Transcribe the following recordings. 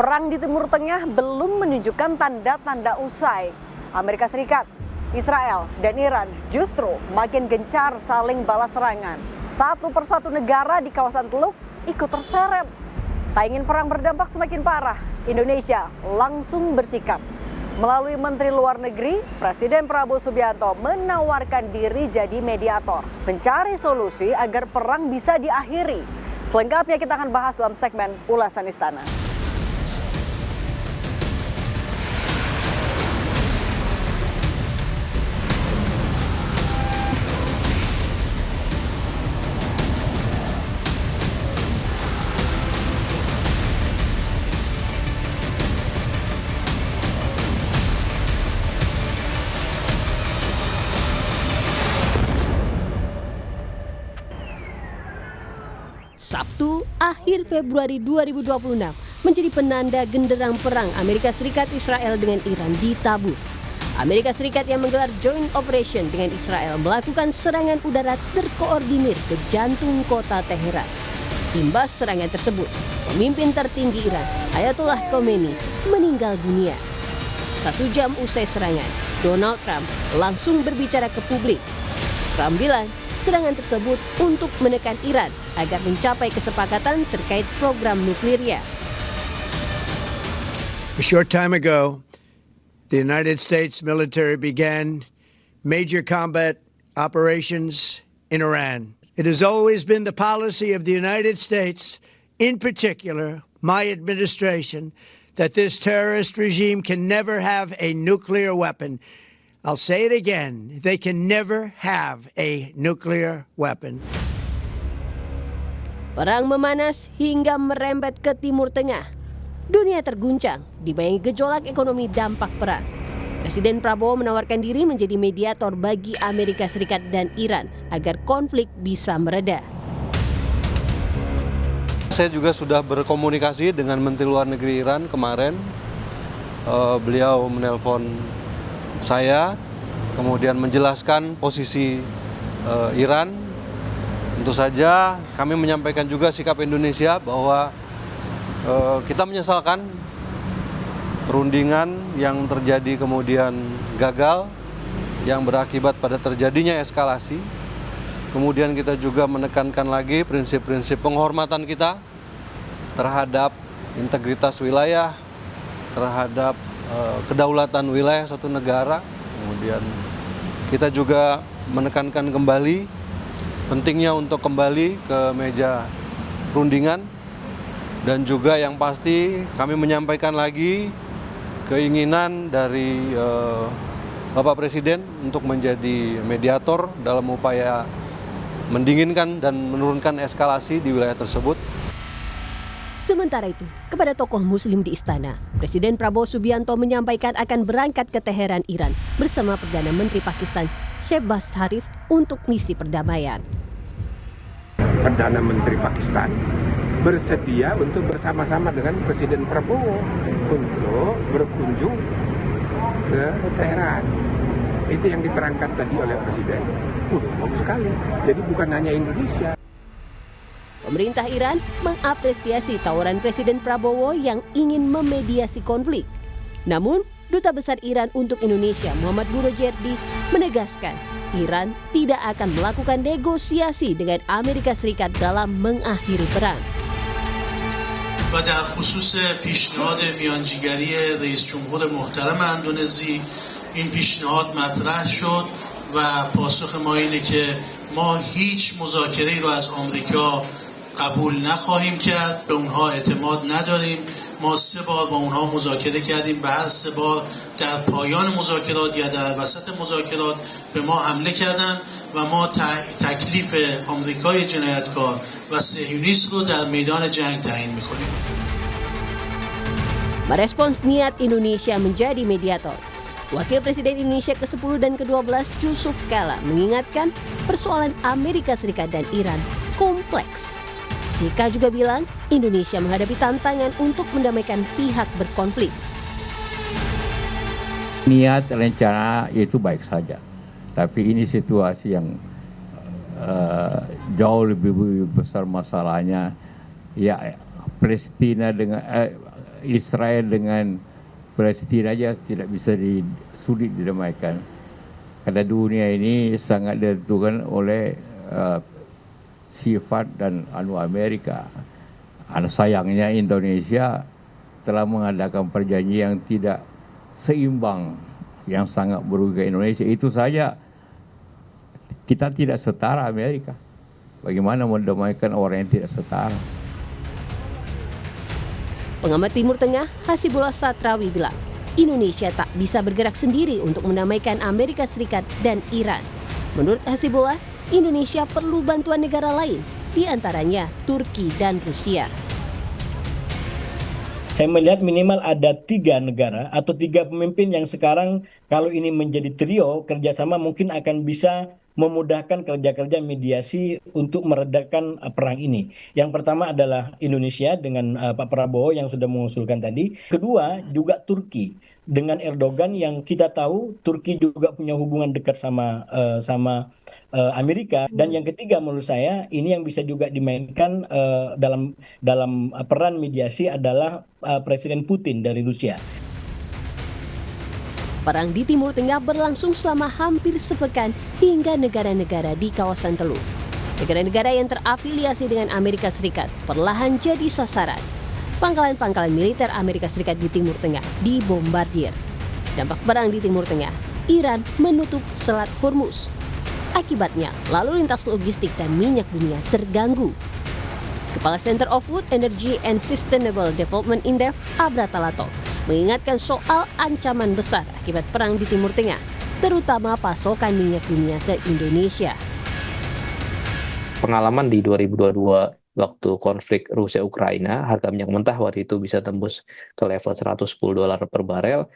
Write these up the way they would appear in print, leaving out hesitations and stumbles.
Perang di Timur Tengah belum menunjukkan tanda-tanda usai. Amerika Serikat, Israel, dan Iran justru makin gencar saling balas serangan. Satu persatu negara di kawasan Teluk ikut terseret. Tak ingin perang berdampak semakin parah, Indonesia langsung bersikap. Melalui Menteri Luar Negeri, Presiden Prabowo Subianto menawarkan diri jadi mediator, mencari solusi agar perang bisa diakhiri. Selengkapnya kita akan bahas dalam segmen Ulasan Istana. Sabtu, akhir Februari 2026 menjadi penanda genderang perang Amerika Serikat Israel dengan Iran ditabur. Amerika Serikat yang menggelar joint operation dengan Israel melakukan serangan udara terkoordinir ke jantung kota Teheran. Imbas serangan tersebut, pemimpin tertinggi Iran, Ayatollah Khomeini, meninggal dunia. 1 jam usai serangan, Donald Trump langsung berbicara ke publik. Trump bilang, serangan tersebut untuk menekan Iran agar mencapai kesepakatan terkait program nuklirnya. A short time ago, the United States military began major combat operations in Iran. It has always been the policy of the United States, in particular, my administration, that this terrorist regime can never have a nuclear weapon. I'll say it again, they can never have a nuclear weapon. Perang memanas hingga merembet ke Timur Tengah. Dunia terguncang dibayangi gejolak ekonomi dampak perang. Presiden Prabowo menawarkan diri menjadi mediator bagi Amerika Serikat dan Iran agar konflik bisa mereda. Saya juga sudah berkomunikasi dengan Menteri Luar Negeri Iran kemarin. Beliau menelpon saya, kemudian menjelaskan posisi Iran. Tentu saja kami menyampaikan juga sikap Indonesia bahwa kita menyesalkan perundingan yang terjadi kemudian gagal, yang berakibat pada terjadinya eskalasi. Kemudian kita juga menekankan lagi prinsip-prinsip penghormatan kita terhadap integritas wilayah, terhadap kedaulatan wilayah suatu negara. Kemudian kita juga menekankan kembali pentingnya untuk kembali ke meja perundingan, dan juga yang pasti kami menyampaikan lagi keinginan dari Bapak Presiden untuk menjadi mediator dalam upaya mendinginkan dan menurunkan eskalasi di wilayah tersebut. Sementara itu, kepada tokoh muslim di istana, Presiden Prabowo Subianto menyampaikan akan berangkat ke Teheran, Iran bersama Perdana Menteri Pakistan Shehbaz Sharif untuk misi perdamaian. Perdana Menteri Pakistan bersedia untuk bersama-sama dengan Presiden Prabowo untuk berkunjung ke Teheran. Itu yang diterangkan tadi oleh Presiden. Bagus sekali. Jadi bukan hanya Indonesia. Pemerintah Iran mengapresiasi tawaran Presiden Prabowo yang ingin memediasi konflik. Namun, Duta Besar Iran untuk Indonesia Muhammad Burojerdi menegaskan Iran tidak akan melakukan negosiasi dengan Amerika Serikat dalam mengakhiri perang. و در خصوص پیشنهاد میانجیگری رئیس جمهور محترم اندونزی این پیشنهاد مطرح شد و پاسخ ما اینه که ما هیچ مذاکره‌ای رو از آمریکا قبول نخواهیم کرد. به اونها اعتماد نداریم. ما 3 بار با اونها مذاکره کردیم. به هر 3 بار در پایان مذاکرات یا در وسط مذاکرات به ما حمله کردند و ما تکلیف آمریکای جنایتکار و صهیونیست رو در میدان جنگ تعیین می‌کنیم. Merespons niat Indonesia menjadi mediator, Wakil Presiden Indonesia ke-10 dan ke-12 Yusuf Kala mengingatkan persoalan Amerika Serikat dan Iran kompleks. JK juga bilang Indonesia menghadapi tantangan untuk mendamaikan pihak berkonflik. Niat rencana itu baik saja, tapi ini situasi yang jauh lebih besar masalahnya. Ya, Palestina dengan Israel dengan Palestina aja tidak bisa sulit didamaikan. Karena dunia ini sangat ditentukan oleh sifat dan Amerika. Sayangnya Indonesia telah mengadakan perjanjian yang tidak seimbang, yang sangat merugikan Indonesia. Itu saja kita tidak setara Amerika. Bagaimana mendamaikan orang yang tidak setara? Pengamat Timur Tengah Hasibullah Satrawi bilang, Indonesia tak bisa bergerak sendiri untuk mendamaikan Amerika Serikat dan Iran. Menurut Hasibullah, Indonesia perlu bantuan negara lain, di antaranya Turki dan Rusia. Saya melihat minimal ada 3 negara atau 3 pemimpin yang sekarang kalau ini menjadi trio kerjasama mungkin akan bisa memudahkan kerja-kerja mediasi untuk meredakan perang ini. Yang pertama adalah Indonesia dengan Pak Prabowo yang sudah mengusulkan tadi. Kedua juga Turki dengan Erdogan yang kita tahu Turki juga punya hubungan dekat sama Amerika. Dan yang ketiga menurut saya ini yang bisa juga dimainkan dalam peran mediasi adalah Presiden Putin dari Rusia. Perang di Timur Tengah berlangsung selama hampir sepekan hingga negara-negara di kawasan Teluk. Negara-negara yang terafiliasi dengan Amerika Serikat perlahan jadi sasaran. Pangkalan-pangkalan militer Amerika Serikat di Timur Tengah dibombardir. Dampak perang di Timur Tengah, Iran menutup Selat Hormuz. Akibatnya, lalu lintas logistik dan minyak dunia terganggu. Kepala Center of Wood Energy and Sustainable Development INDEF, Abra Talato, mengingatkan soal ancaman besar akibat perang di Timur Tengah, terutama pasokan minyak dunia ke Indonesia. Pengalaman di 2022 waktu konflik Rusia-Ukraina, harga minyak mentah waktu itu bisa tembus ke level $110 per barel.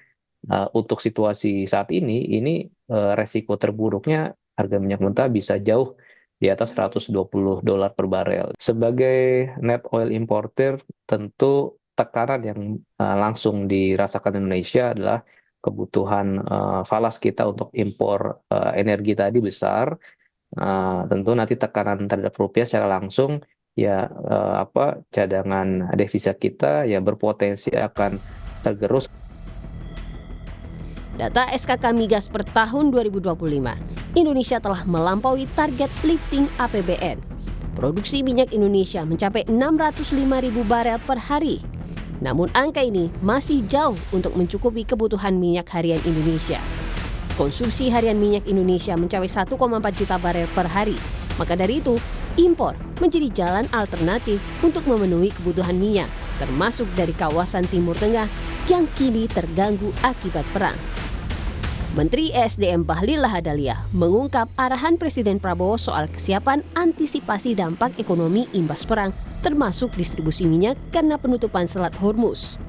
Untuk situasi saat ini resiko terburuknya harga minyak mentah bisa jauh di atas $120 per barel. Sebagai net oil importer, tentu tekanan yang langsung dirasakan Indonesia adalah kebutuhan falas kita untuk impor energi tadi besar. Tentu nanti tekanan terhadap rupiah secara langsung cadangan devisa kita berpotensi akan tergerus. Data SKK Migas per tahun 2025, Indonesia telah melampaui target lifting APBN. Produksi minyak Indonesia mencapai 605.000 barel per hari. Namun angka ini masih jauh untuk mencukupi kebutuhan minyak harian Indonesia. Konsumsi harian minyak Indonesia mencapai 1,4 juta barel per hari. Maka dari itu, impor menjadi jalan alternatif untuk memenuhi kebutuhan minyak, termasuk dari kawasan Timur Tengah yang kini terganggu akibat perang. Menteri ESDM Bahlil Lahadalia mengungkap arahan Presiden Prabowo soal kesiapan antisipasi dampak ekonomi imbas perang, termasuk distribusi minyak karena penutupan Selat Hormuz.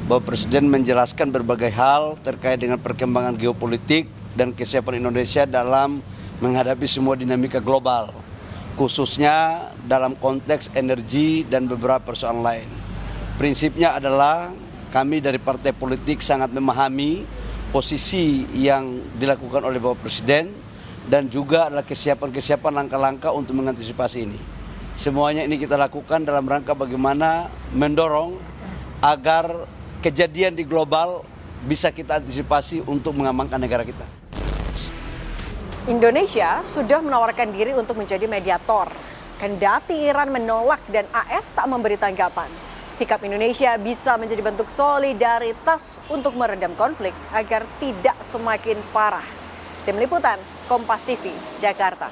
Bapak Presiden menjelaskan berbagai hal terkait dengan perkembangan geopolitik dan kesiapan Indonesia dalam menghadapi semua dinamika global, khususnya dalam konteks energi dan beberapa persoalan lain. Prinsipnya adalah kami dari partai politik sangat memahami posisi yang dilakukan oleh Bapak Presiden dan juga adalah kesiapan langkah-langkah untuk mengantisipasi ini. Semuanya ini kita lakukan dalam rangka bagaimana mendorong agar kejadian di global bisa kita antisipasi untuk mengamankan negara kita. Indonesia sudah menawarkan diri untuk menjadi mediator. Kendati Iran menolak dan AS tak memberi tanggapan. Sikap Indonesia bisa menjadi bentuk solidaritas untuk meredam konflik agar tidak semakin parah. Tim Liputan, Kompas TV, Jakarta.